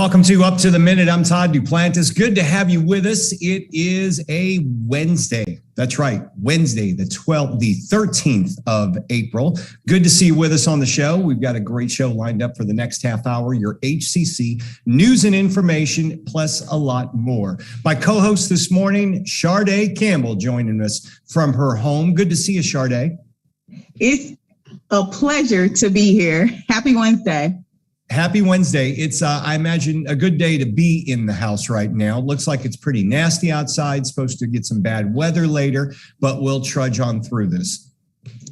Welcome to Up to the Minute. I'm Todd Duplantis. Good to have you with us. It is a Wednesday. That's right, Wednesday, the 13th of April. Good to see you with us on the show. We've got a great show lined up for the next half hour. Your HCC news and information, plus a lot more. My co-host this morning, Sharday Campbell, joining us from her home. Good to see you, Sharday. It's a pleasure to be here. Happy Wednesday. Happy Wednesday. It's, I imagine, a good day to be in the house right now. Looks like it's pretty nasty outside, supposed to get some bad weather later, but we'll trudge on through this.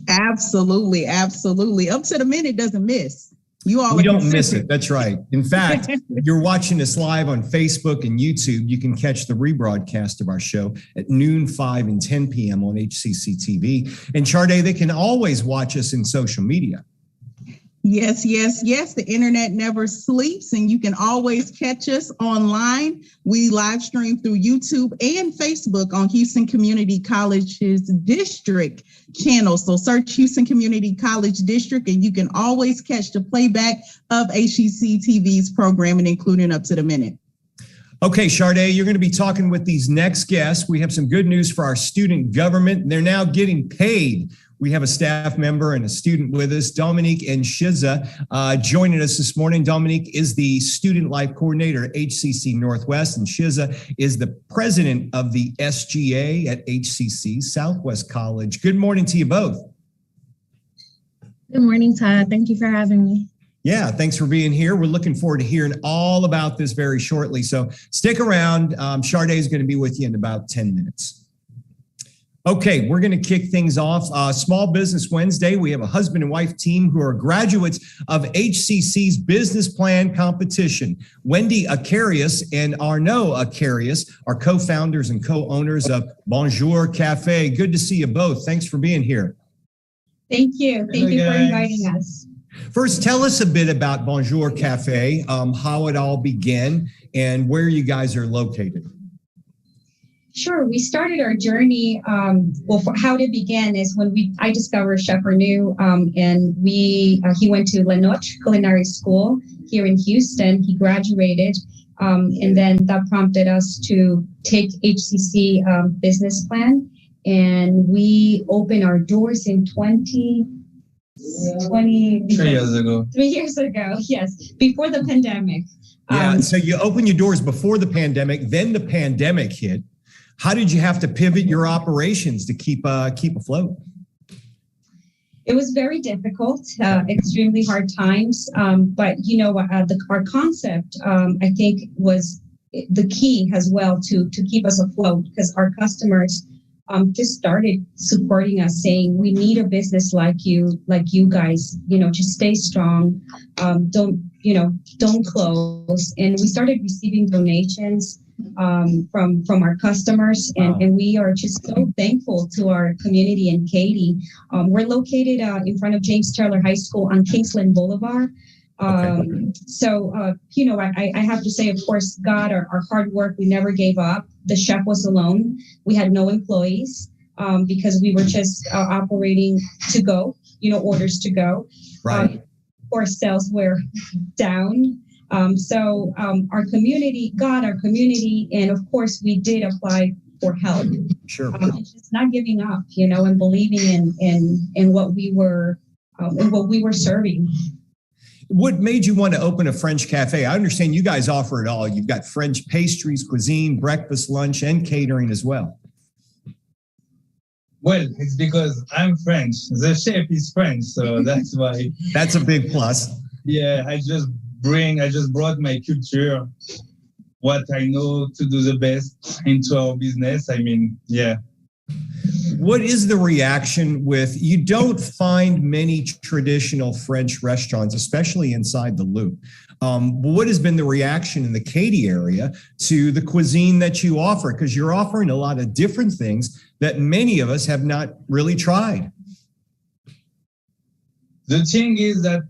Absolutely, absolutely. Up to the Minute doesn't miss. You all We don't miss it. That's right. In fact, you're watching us live on Facebook and YouTube. You can catch the rebroadcast of our show at noon, 5, and 10 p.m. on HCCTV. And Sharday, they can always watch us in social media. Yes, yes, yes. The internet never sleeps, and you can always catch us online. We live stream through YouTube and Facebook on Houston Community College's district channel. So search Houston Community College District, and you can always catch the playback of HCCTV's programming, including Up to the Minute. Okay, Sharday, you're going to be talking with these next guests. We have some good news for our student government. They're now getting paid. We have a staff member and a student with us, Dominique and Shiza, joining us this morning. Dominique is the Student Life Coordinator at HCC Northwest, and Shiza is the president of the SGA at HCC Southwest College. Good morning to you both. Good morning, Todd. Thank you for having me. Yeah, thanks for being here. We're looking forward to hearing all about this very shortly. So stick around. Sharday is going to be with you in about 10 minutes. Okay, we're going to kick things off. Small Business Wednesday. We have a husband and wife team who are graduates of HCC's business plan competition. Wendy Acaries and Arnaud Acaries are co-founders and co-owners of Bonjour Cafe. Good to see you both. Thanks for being here. Thank you. Thank you for inviting us. First, tell us a bit about Bonjour Cafe, how it all began, and where you guys are located. Sure. We started our journey. How it began is when I discovered Chef Arnaud, and he went to La Noche Culinary School here in Houston. He graduated, and then that prompted us to take HCC business plan, and we opened our doors in 3 years ago. 3 years ago, yes, before the pandemic. Yeah. So you opened your doors before the pandemic, then the pandemic hit. How did you have to pivot your operations to keep afloat? It was very difficult, extremely hard times. But you know, our concept, I think, was the key as well to keep us afloat, because our customers just started supporting us, saying, "We need a business like you guys. You know, just stay strong. Don't close." And we started receiving donations from our customers, and we are just so thankful to our community in Katy. We're located in front of James Taylor High School on Kingsland Boulevard. So I have to say, of course, God, our hard work, we never gave up. The chef was alone. We had no employees because we were just operating to go, orders to go. Right. Of course, sales were down. So our community, and of course we did apply for help. Sure. Just not giving up, and believing in what we were serving. What made you want to open a French cafe? I understand you guys offer it all. You've got French pastries, cuisine, breakfast, lunch, and catering as well. Well, it's because I'm French. The chef is French, so that's why. That's a big plus. Yeah, I just brought my culture, what I know to do the best into our business. I mean, yeah. What is the reaction you don't find many traditional French restaurants, especially inside the Loop. What has been the reaction in the Katy area to the cuisine that you offer? Because you're offering a lot of different things that many of us have not really tried. The thing is that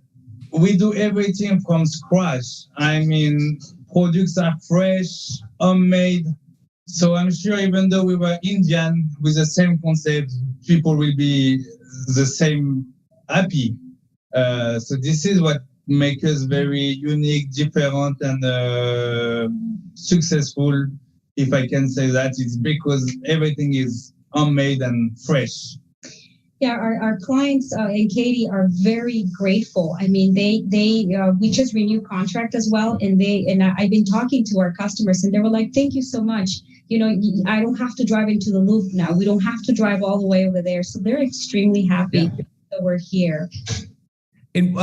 we do everything from scratch. I mean, products are fresh, homemade. So I'm sure even though we were Indian with the same concept, people will be the same happy. So this is what make us very unique, different, and successful. If I can say that, it's because everything is homemade and fresh. Yeah, our clients and Katie are very grateful. I mean, we just renewed contract as well, and I've been talking to our customers, and they were like, "Thank you so much. You know, I don't have to drive into the Loop now. We don't have to drive all the way over there." So they're extremely happy that we're here. And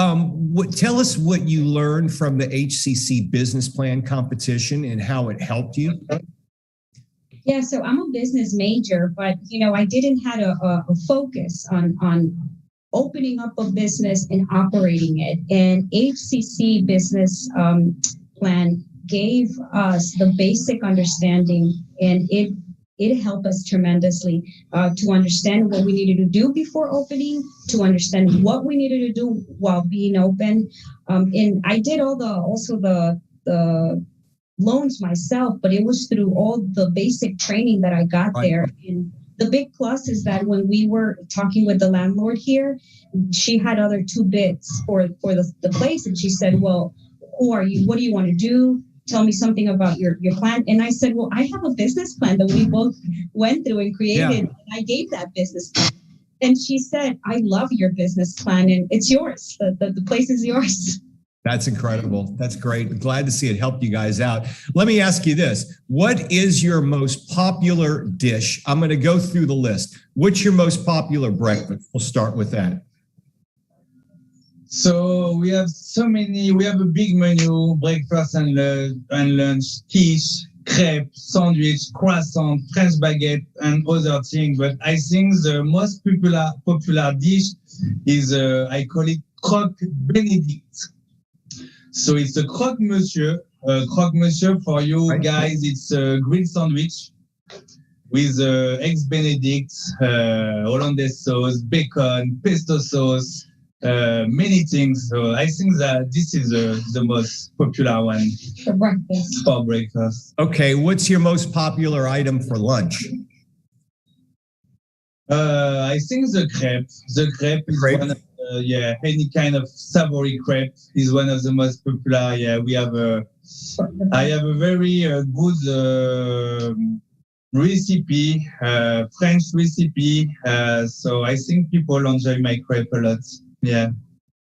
tell us what you learned from the HCC business plan competition and how it helped you. Yeah, so I'm a business major, but I didn't have a focus on opening up a business and operating it. And HCC business plan gave us the basic understanding, and it helped us tremendously to understand what we needed to do before opening, to understand what we needed to do while being open. And I did also the loans myself, but it was through all the basic training that I got there. And the big plus is that when we were talking with the landlord here, she had other 2 bids for the place, and she said, "Well, who are you? What do you want to do? Tell me something about your plan." And I said, "Well, I have a business plan that we both went through and created." And I gave that business plan. And she said, "I love your business plan, and it's yours. The place is yours." That's incredible. That's great. Glad to see it helped you guys out. Let me ask you this. What is your most popular dish? I'm going to go through the list. What's your most popular breakfast? We'll start with that. So we have so many. We have a big menu: breakfast and lunch, quiche, crepe, sandwich, croissant, French baguette, and other things. But I think the most popular dish is I call it croque Benedict. So it's a croque monsieur. Croque monsieur for you guys. It's a grilled sandwich with eggs Benedict, Hollandaise sauce, bacon, pesto sauce. Many things. So I think that this is the most popular one for breakfast. Okay, what's your most popular item for lunch? I think the crepe. The crepe is one of any kind of savory crepe is one of the most popular. Yeah, I have a very good recipe, French recipe. So I think people enjoy my crepe a lot. Yeah.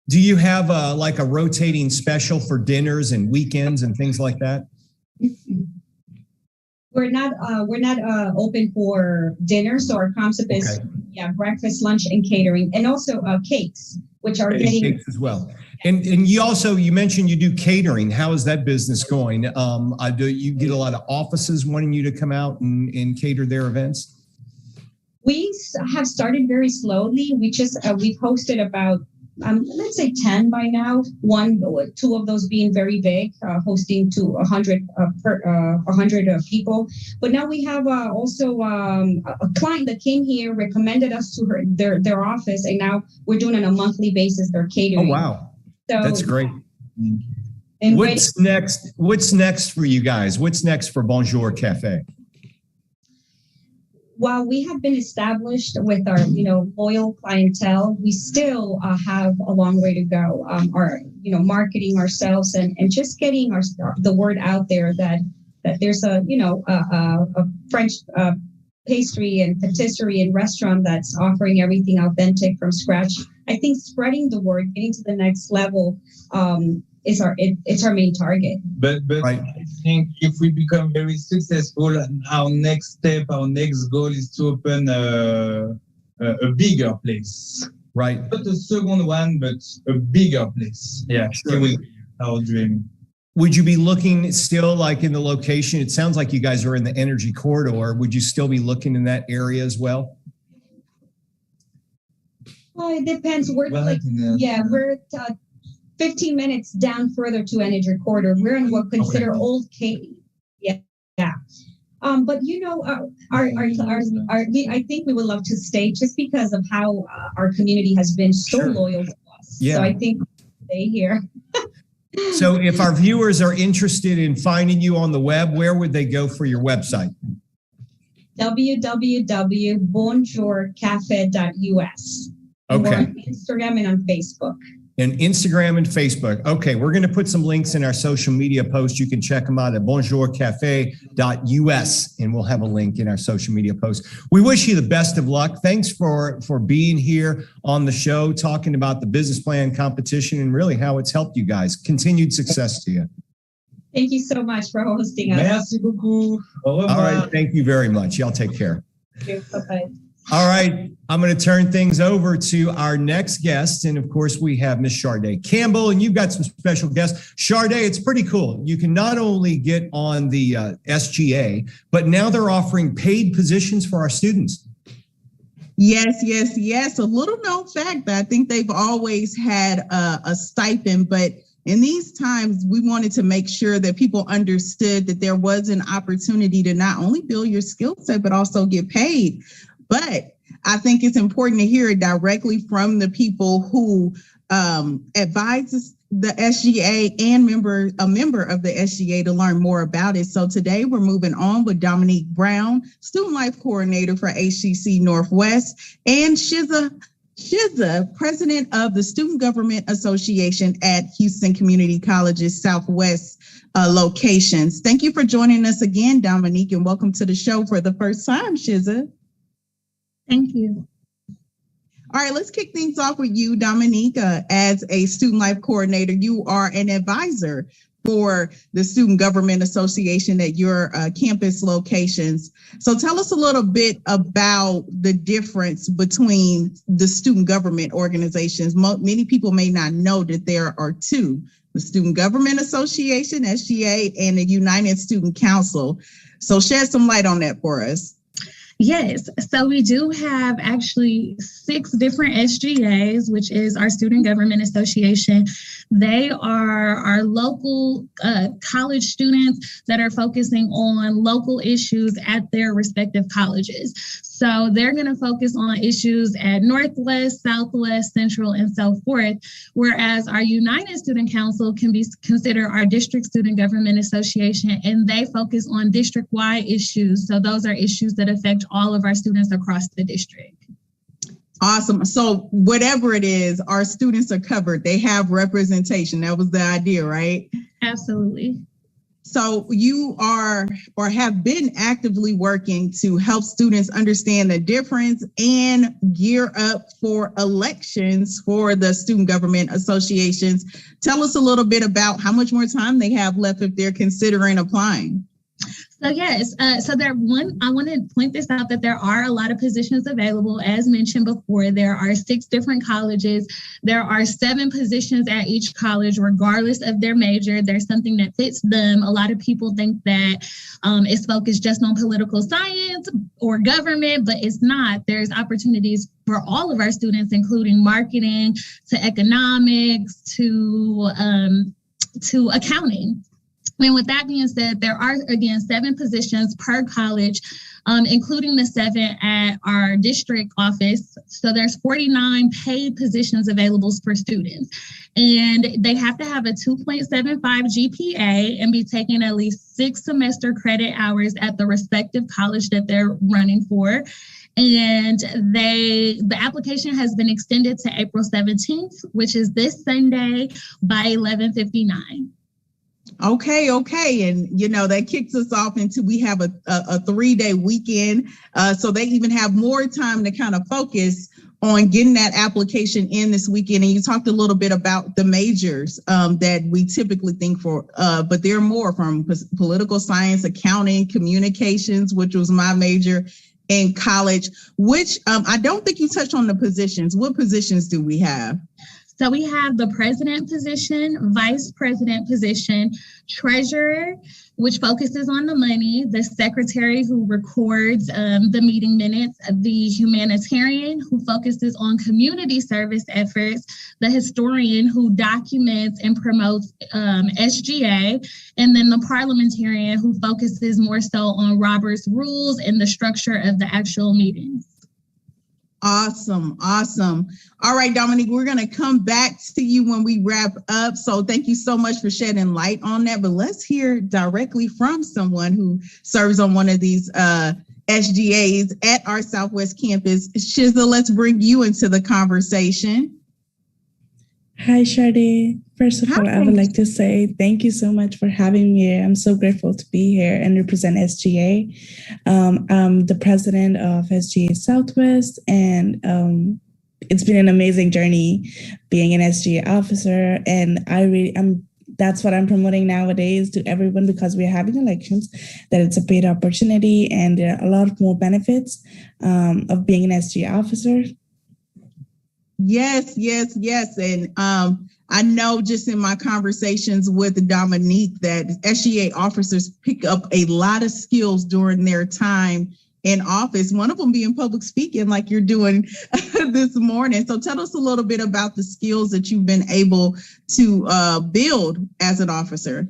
Do you have like a rotating special for dinners and weekends and things like that? We're not open for dinner, so our concept is breakfast, lunch, and catering, and also cakes, which are getting cakes as well. And you mentioned you do catering. How is that business going? Do you get a lot of offices wanting you to come out and cater their events? We have started very slowly. We've hosted about let's say 10 by now. 2 of those being very big, hosting to 100 people. But now we have also a client that came here, recommended us to their office, and now we're doing on a monthly basis their catering. Oh wow, so, that's great. And what's next? What's next for you guys? What's next for Bonjour Cafe? While we have been established with our, loyal clientele, we still have a long way to go. Marketing ourselves and just getting the word out there that there's a French pastry and patisserie and restaurant that's offering everything authentic from scratch. I think spreading the word, getting to the next level, it's our main target. But right. I think if we become very successful, our next step, our next goal is to open a bigger place. Right. Not a second one, but a bigger place. Yeah, sure. It will be our dream. Would you be looking still like in the location? It sounds like you guys are in the energy corridor. Would you still be looking in that area as well? Well, it depends. We're 15 minutes down further to energy corridor. We're in what consider Old Katy. Yeah. But I think we would love to stay just because of how our community has been so loyal to us. Yeah. So I think we'll stay here. So if our viewers are interested in finding you on the web, where would they go for your website? www.bonjourcafe.us. Okay. We're on Instagram and on Facebook. And Instagram and Facebook. Okay, we're going to put some links in our social media post. You can check them out at bonjourcafe.us, and we'll have a link in our social media post. We wish you the best of luck. Thanks for being here on the show, talking about the business plan competition and really how it's helped you guys. Continued success to you. Thank you so much for hosting us. Merci beaucoup. Au revoir. All right, thank you very much. Y'all take care. Thank you. Bye-bye. All right, I'm going to turn things over to our next guest. And of course, we have Miss Sharday Campbell, and you've got some special guests. Sharday, it's pretty cool. You can not only get on the SGA, but now they're offering paid positions for our students. Yes. A little known fact that I think they've always had a stipend, but in these times, we wanted to make sure that people understood that there was an opportunity to not only build your skill set, but also get paid. But I think it's important to hear it directly from the people who advise the SGA and a member of the SGA to learn more about it. So today we're moving on with Dominique Brown, Student Life Coordinator for HCC Northwest, and Shiza, President of the Student Government Association at Houston Community College's Southwest locations. Thank you for joining us again, Dominique, and welcome to the show for the first time, Shiza. Thank you. All right, let's kick things off with you, Dominique. As a Student Life Coordinator, you are an advisor for the Student Government Association at your campus locations. So tell us a little bit about the difference between the student government organizations. Many people may not know that there are two: the Student Government Association, SGA, and the United Student Council. So shed some light on that for us. Yes, so we do have actually 6 different SGAs, which is our Student Government Association. They are our local college students that are focusing on local issues at their respective colleges. So they're going to focus on issues at Northwest, Southwest, Central, and so forth, whereas our United Student Council can be considered our District Student Government Association, and they focus on district-wide issues. So those are issues that affect all of our students across the district. Awesome. So whatever it is, our students are covered. They have representation. That was the idea, right? Absolutely. So you are or have been actively working to help students understand the difference and gear up for elections for the Student Government Associations. Tell us a little bit about how much more time they have left if they're considering applying. So yes, I want to point this out that there are a lot of positions available. As mentioned before, there are 6 different colleges. There are 7 positions at each college, regardless of their major. There's something that fits them. A lot of people think that it's focused just on political science or government, but it's not. There's opportunities for all of our students, including marketing, to economics, to accounting. And with that being said, there are, again, 7 positions per college, including the 7 at our district office. So there's 49 paid positions available for students. And they have to have a 2.75 GPA and be taking at least 6 semester credit hours at the respective college that they're running for. And the application has been extended to April 17th, which is this Sunday by 11:59. Okay. And, that kicks us off into, we have a 3-day weekend. So they even have more time to kind of focus on getting that application in this weekend. And you talked a little bit about the majors that we typically think for, but there are more, from political science, accounting, communications, which was my major in college, which I don't think you touched on the positions. What positions do we have? So we have the president position, vice president position, treasurer, which focuses on the money, the secretary who records the meeting minutes, the humanitarian who focuses on community service efforts, the historian who documents and promotes SGA, and then the parliamentarian who focuses more so on Robert's rules and the structure of the actual meetings. Awesome. All right, Dominique, we're going to come back to you when we wrap up. So thank you so much for shedding light on that. But let's hear directly from someone who serves on one of these SGAs at our Southwest campus. Shiza, let's bring you into the conversation. Hi, Sade. First of all, I would like to say thank you so much for having me here. I'm so grateful to be here and represent SGA. I'm the president of SGA Southwest, and it's been an amazing journey being an SGA officer. And that's what I'm promoting nowadays to everyone, because we're having elections, that it's a paid opportunity and there are a lot more benefits of being an SGA officer. Yes. And I know just in my conversations with Dominique that SGA officers pick up a lot of skills during their time in office, one of them being public speaking like you're doing this morning. So tell us a little bit about the skills that you've been able to build as an officer.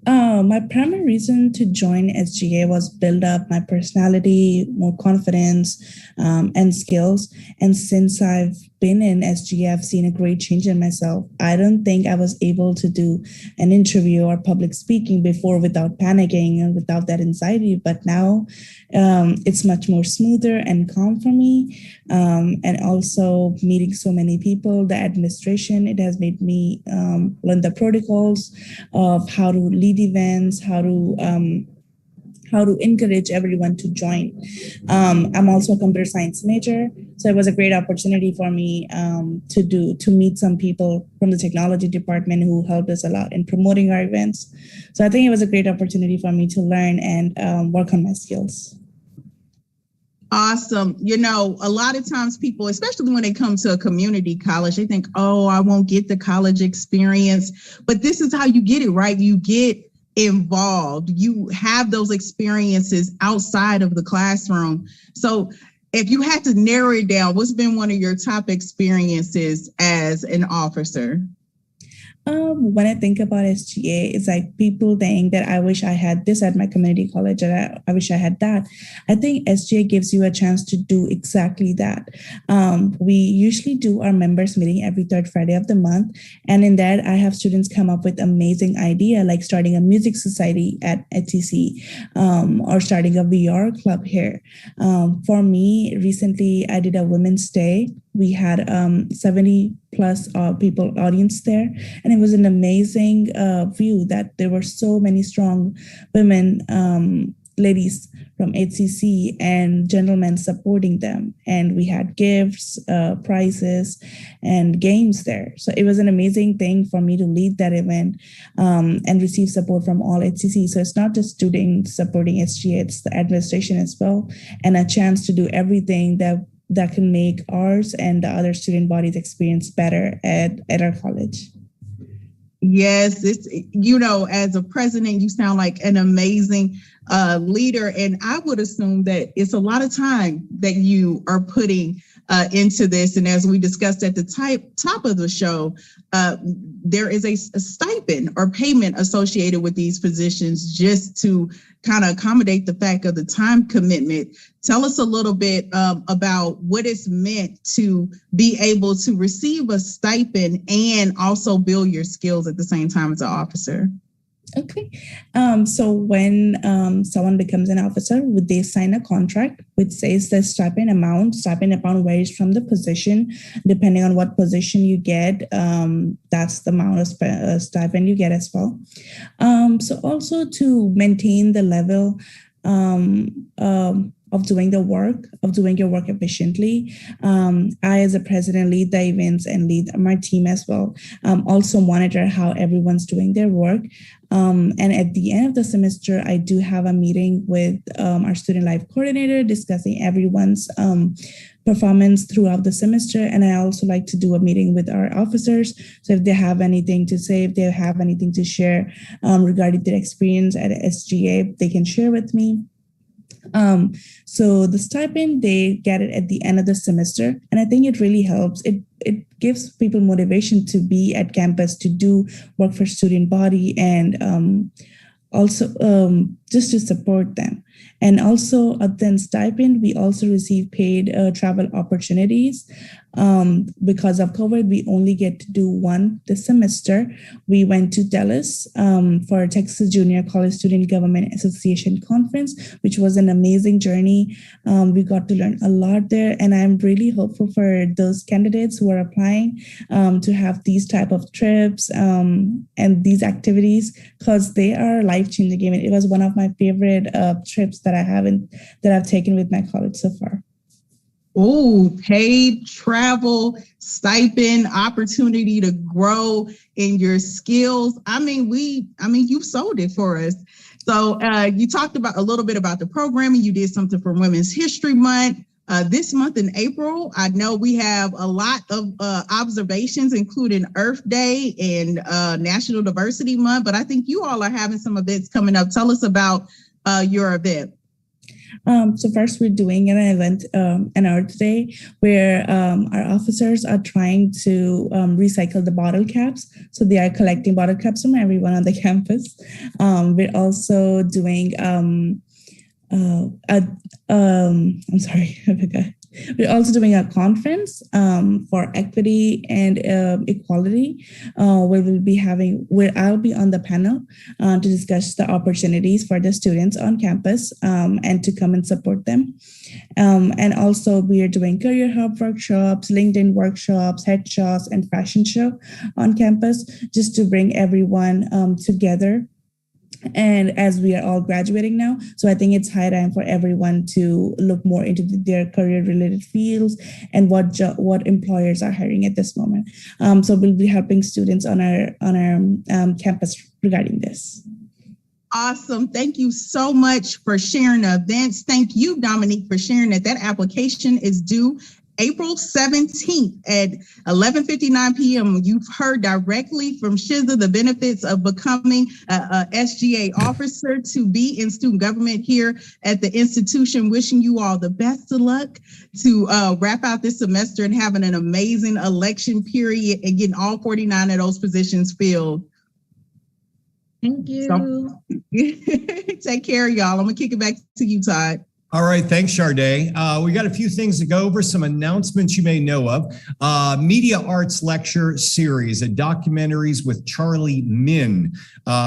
My primary reason to join SGA was build up my personality, more confidence, and skills. And since I've been in SGA, I've seen a great change in myself. I don't think I was able to do an interview or public speaking before without panicking and without that anxiety. But now it's much more smoother and calm for me. And also meeting so many people, the administration, it has made me learn the protocols of how to lead events, how to encourage everyone to join. I'm also a computer science major, so it was a great opportunity for me to meet some people from the technology department who helped us a lot in promoting our events. So I think it was a great opportunity for me to learn and work on my skills. Awesome. You know, a lot of times people, especially when they come to a community college, they think, oh, I won't get the college experience. But this is how you get it, right? You get involved. You have those experiences outside of the classroom. So if you had to narrow it down, what's been one of your top experiences as an officer? When I think about SGA, it's like people think that I wish I had this at my community college, and I wish I had that. I think SGA gives you a chance to do exactly that. We usually do our members meeting every third Friday of the month. And in that, I have students come up with amazing idea, like starting a music society at HCC, or starting a VR club here. For me, recently, I did a Women's Day. We had 70 plus people audience there. And it was an amazing view that there were so many strong women, ladies from HCC and gentlemen supporting them. And we had gifts, prizes, and games there. So it was an amazing thing for me to lead that event and receive support from all HCC. So it's not just students supporting SGA, it's the administration as well, and a chance to do everything that can make ours and the other student bodies experience better at our college. Yes, it's, you know, as a president, you sound like an amazing leader. And I would assume that it's a lot of time that you are putting into this. And as we discussed at the top of the show, there is a stipend or payment associated with these positions just to kind of accommodate the fact of the time commitment. Tell us a little bit about what it's meant to be able to receive a stipend and also build your skills at the same time as an officer. Okay. So when someone becomes an officer, they sign a contract which says the stipend amount varies from the position. Depending on what position you get, that's the amount of stipend you get as well. So also to maintain the level of doing your work efficiently. I, as a president, lead the events and lead my team as well. Also monitor how everyone's doing their work. And at the end of the semester, I do have a meeting with our student life coordinator discussing everyone's performance throughout the semester. And I also like to do a meeting with our officers. So if they have anything to say, if they have anything to share regarding their experience at SGA, they can share with me. So the stipend, they get it at the end of the semester. And I think it really helps. It gives people motivation to be at campus, to do work for student body, and also just to support them. And also, other than stipend, we also receive paid travel opportunities. Because of COVID, we only get to do one this semester. We went to Dallas for Texas Junior College Student Government Association Conference, which was an amazing journey. We got to learn a lot there, and I'm really hopeful for those candidates who are applying to have these type of trips and these activities, because they are life-changing. It was one of my favorite trips that I've taken with my college so far. Oh, paid travel, stipend, opportunity to grow in your skills. You've sold it for us. So you talked about a little bit about the programming. You did something for Women's History Month. This month in April, I know we have a lot of observations, including Earth Day and National Diversity Month, but I think you all are having some events coming up. Tell us about your event. So first, we're doing an event, an Earth Day, where our officers are trying to recycle the bottle caps. So they are collecting bottle caps from everyone on the campus. We're also doing I'm sorry, I forgot. We're also doing a conference for equity and equality, where I'll be on the panel to discuss the opportunities for the students on campus and to come and support them. And also we are doing career hub workshops, LinkedIn workshops, headshots, and fashion show on campus, just to bring everyone together. And as we are all graduating now, so I think it's high time for everyone to look more into their career-related fields and what employers are hiring at this moment. So we'll be helping students on our campus regarding this. Awesome. Thank you so much for sharing the events. Thank you, Dominique, for sharing that application is due April 17th at 11:59 p.m. You've heard directly from Shiza the benefits of becoming a SGA officer to be in student government here at the institution. Wishing you all the best of luck to wrap out this semester and having an amazing election period and getting all 49 of those positions filled. Thank you. So, take care, y'all. I'm going to kick it back to you, Todd. All right. Thanks, Sharday. We got a few things to go over, some announcements you may know of. Media Arts Lecture Series, a documentaries with Charlie Min,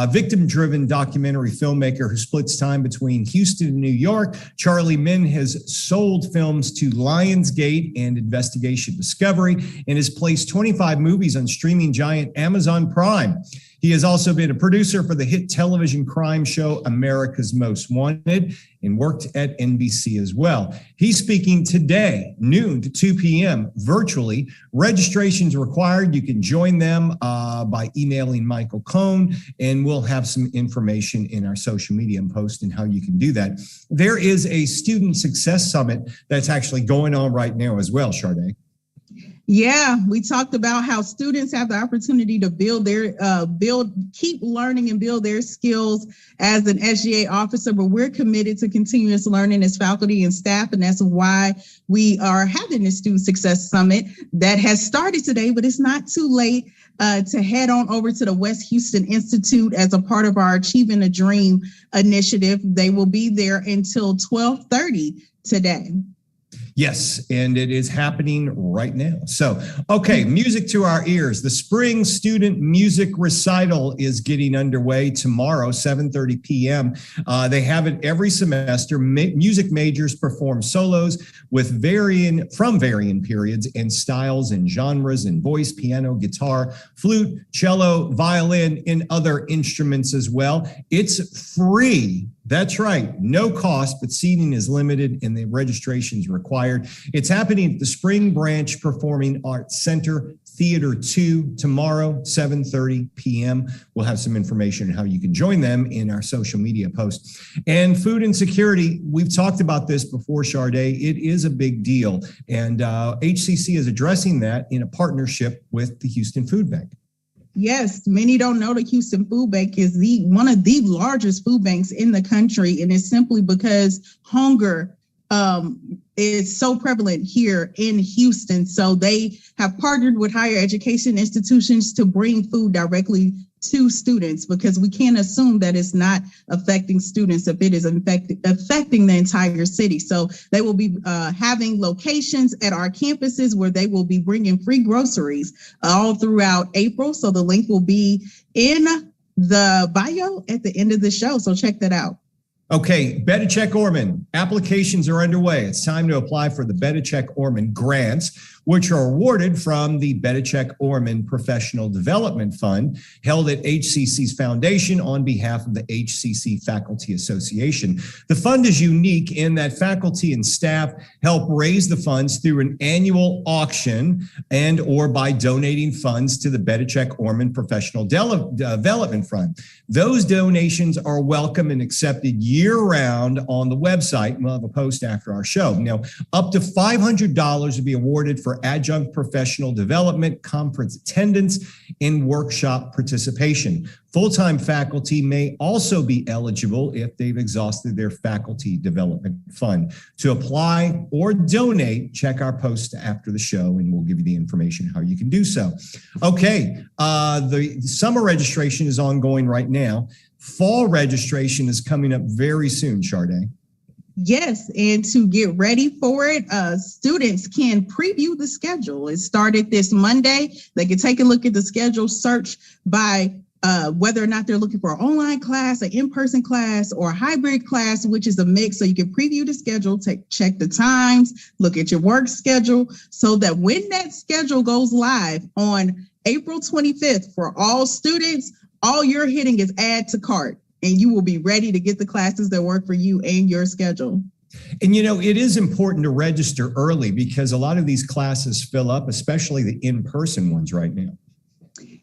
victim-driven documentary filmmaker who splits time between Houston and New York. Charlie Min has sold films to Lionsgate and Investigation Discovery and has placed 25 movies on streaming giant Amazon Prime. He has also been a producer for the hit television crime show America's Most Wanted and worked at NBC as well. He's speaking today, noon to 2 p.m. virtually. Registration's required. You can join them by emailing Michael Cohn, and we'll have some information in our social media post and how you can do that. There is a Student Success Summit that's actually going on right now as well, Sharday. Yeah, we talked about how students have the opportunity to keep learning and build their skills as an SGA officer, but we're committed to continuous learning as faculty and staff, and that's why we are having the Student Success Summit that has started today, but it's not too late to head on over to the West Houston Institute as a part of our Achieving a Dream initiative. They will be there until 12:30 today. Yes, and it is happening right now. So, okay, music to our ears. The Spring Student Music Recital is getting underway tomorrow, 7:30 p.m. They have it every semester. Music majors perform solos with varying periods and styles and genres in voice, piano, guitar, flute, cello, violin, and other instruments as well. It's free. That's right. No cost, but seating is limited and the registration is required. It's happening at the Spring Branch Performing Arts Center, Theater 2, tomorrow, 7:30 p.m. We'll have some information on how you can join them in our social media post. And food insecurity, we've talked about this before, Sharday. It is a big deal. And HCC is addressing that in a partnership with the Houston Food Bank. Yes, many don't know the Houston Food Bank is one of the largest food banks in the country, and it's simply because hunger is so prevalent here in Houston. So they have partnered with higher education institutions to bring food directly to students, because we can't assume that it's not affecting students if it is affecting the entire city. So they will be having locations at our campuses where they will be bringing free groceries all throughout April. So the link will be in the bio at the end of the show. So check that out. Okay, Bedichek Orman, applications are underway. It's time to apply for the Bedichek Orman grants, which are awarded from the Bedichek Orman Professional Development Fund, held at HCC's foundation on behalf of the HCC Faculty Association. The fund is unique in that faculty and staff help raise the funds through an annual auction and or by donating funds to the Bedichek Orman Professional Development Fund. Those donations are welcome and accepted year-round on the website. We'll have a post after our show. Now, up to $500 will be awarded for adjunct professional development, conference attendance, and workshop participation. Full-time faculty may also be eligible if they've exhausted their faculty development fund. To apply or donate, check our post after the show and we'll give you the information how you can do so. Okay, the summer registration is ongoing right now. Fall registration is coming up very soon, Sade. Yes, and to get ready for it, students can preview the schedule. It started this Monday. They can take a look at the schedule, search by whether or not they're looking for an online class, an in-person class, or a hybrid class, which is a mix. So you can preview the schedule, check the times, look at your work schedule, so that when that schedule goes live on April 25th for all students, all you're hitting is add to cart, and you will be ready to get the classes that work for you and your schedule. And, you know, it is important to register early because a lot of these classes fill up, especially the in-person ones right now.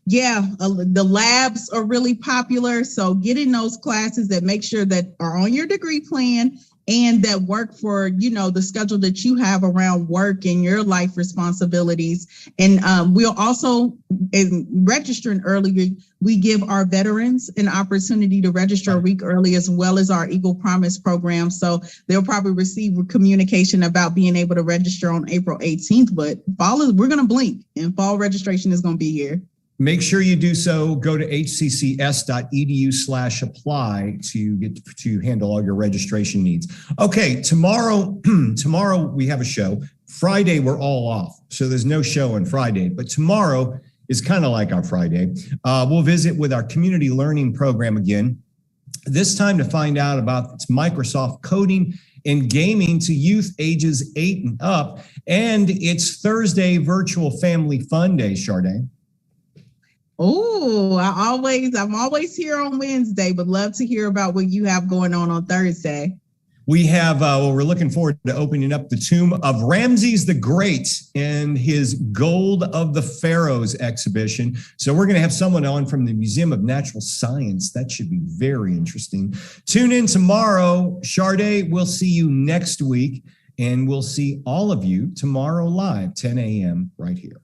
Yeah, the labs are really popular. So get in those classes that make sure that are on your degree plan and that work for, you know, the schedule that you have around work and your life responsibilities. And we'll also, in registering early, we give our veterans an opportunity to register a week early, as well as our Eagle Promise program. So they'll probably receive communication about being able to register on April 18th, but we're going to blink and fall registration is going to be here. Make sure you do so. Go to hccs.edu/apply to get to handle all your registration needs. Okay, tomorrow we have a show. Friday, we're all off. So there's no show on Friday, but tomorrow is kind of like our Friday. We'll visit with our community learning program again, this time to find out about its Microsoft coding and gaming to youth ages 8 and up, and it's Thursday virtual family fun day, Sade. Oh, I'm always here on Wednesday, but love to hear about what you have going on Thursday. We have, we're looking forward to opening up the tomb of Ramses the Great and his Gold of the Pharaohs exhibition. So we're going to have someone on from the Museum of Natural Science. That should be very interesting. Tune in tomorrow. Sade, we'll see you next week, and we'll see all of you tomorrow live, 10 a.m. right here.